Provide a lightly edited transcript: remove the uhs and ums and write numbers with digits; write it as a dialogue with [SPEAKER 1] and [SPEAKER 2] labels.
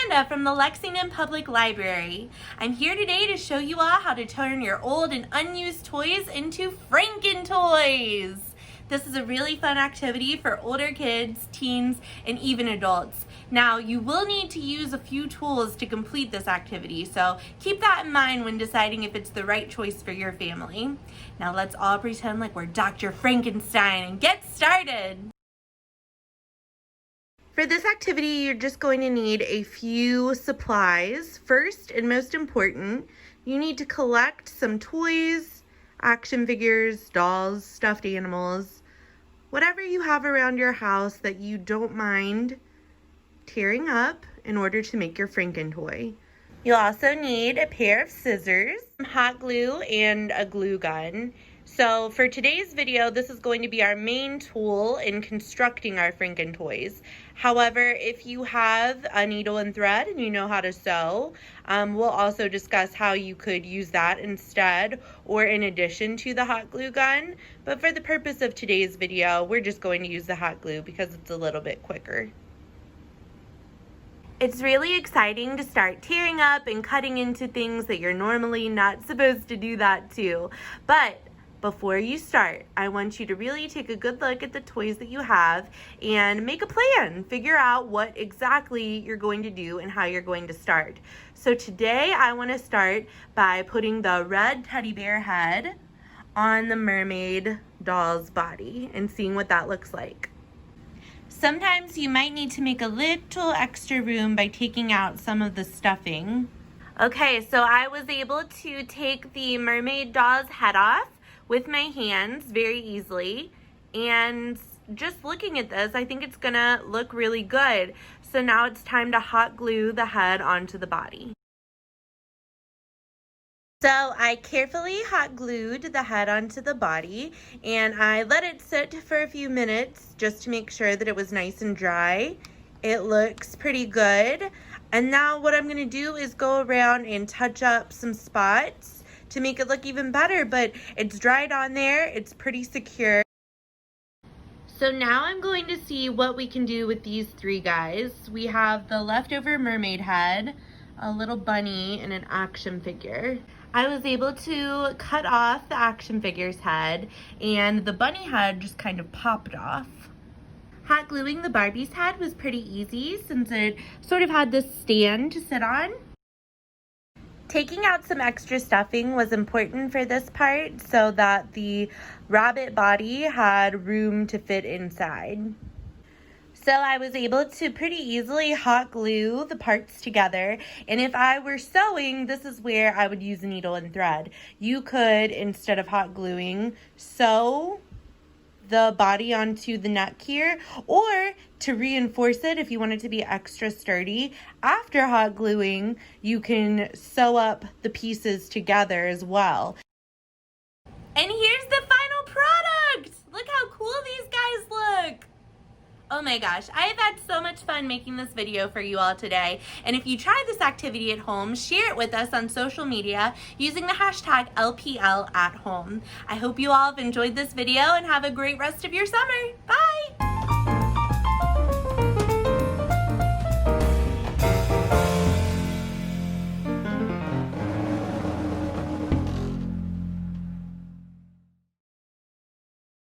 [SPEAKER 1] Amanda from the Lexington Public Library. I'm here today to show you all how to turn your old and unused toys into Frankentoys. This is a really fun activity for older kids, teens, and even adults. Now, you will need to use a few tools to complete this activity, so keep that in mind when deciding if it's the right choice for your family. Now, let's all pretend like we're Dr. Frankenstein and get started. For this activity, you're just going to need a few supplies. First, and most important, you need to collect some toys, action figures, dolls, stuffed animals, whatever you have around your house that you don't mind tearing up in order to make your Frankentoy. You'll also need a pair of scissors, hot glue, and a glue gun. So for today's video, this is going to be our main tool in constructing our Frankentoys. However, if you have a needle and thread and you know how to sew, we'll also discuss how you could use that instead or in addition to the hot glue gun. But for the purpose of today's video, we're just going to use the hot glue because it's a little bit quicker. It's really exciting to start tearing up and cutting into things that you're normally not supposed to do that to. But before you start, I want you to really take a good look at the toys that you have and make a plan. Figure out what exactly you're going to do and how you're going to start. So today I want to start by putting the red teddy bear head on the mermaid doll's body and seeing what that looks like. Sometimes you might need to make a little extra room by taking out some of the stuffing. Okay, so I was able to take the mermaid doll's head off with my hands very easily, and just looking at this, I think it's gonna look really good. So now it's time to hot glue the head onto the body. So I carefully hot glued the head onto the body, and I let it sit for a few minutes just to make sure that it was nice and dry. It looks pretty good. And now what I'm gonna do is go around and touch up some spots to make it look even better, but it's dried on there, it's pretty secure. So now I'm going to see what we can do with these three guys. We have the leftover mermaid head, a little bunny, and an action figure. I was able to cut off the action figure's head, and the bunny head just kind of popped off. Hot gluing the Barbie's head was pretty easy since it sort of had this stand to sit on. Taking out some extra stuffing was important for this part so that the rabbit body had room to fit inside. So I was able to pretty easily hot glue the parts together, and if I were sewing, this is where I would use a needle and thread. You could, instead of hot gluing, sew the body onto the neck here, or to reinforce it, if you want it to be extra sturdy, after hot gluing, you can sew up the pieces together as well. And here's the final product! Look how cool these guys look! Oh my gosh, I have had so much fun making this video for you all today. And if you try this activity at home, share it with us on social media using the hashtag LPL@home. I hope you all have enjoyed this video and have a great rest of your summer. Bye!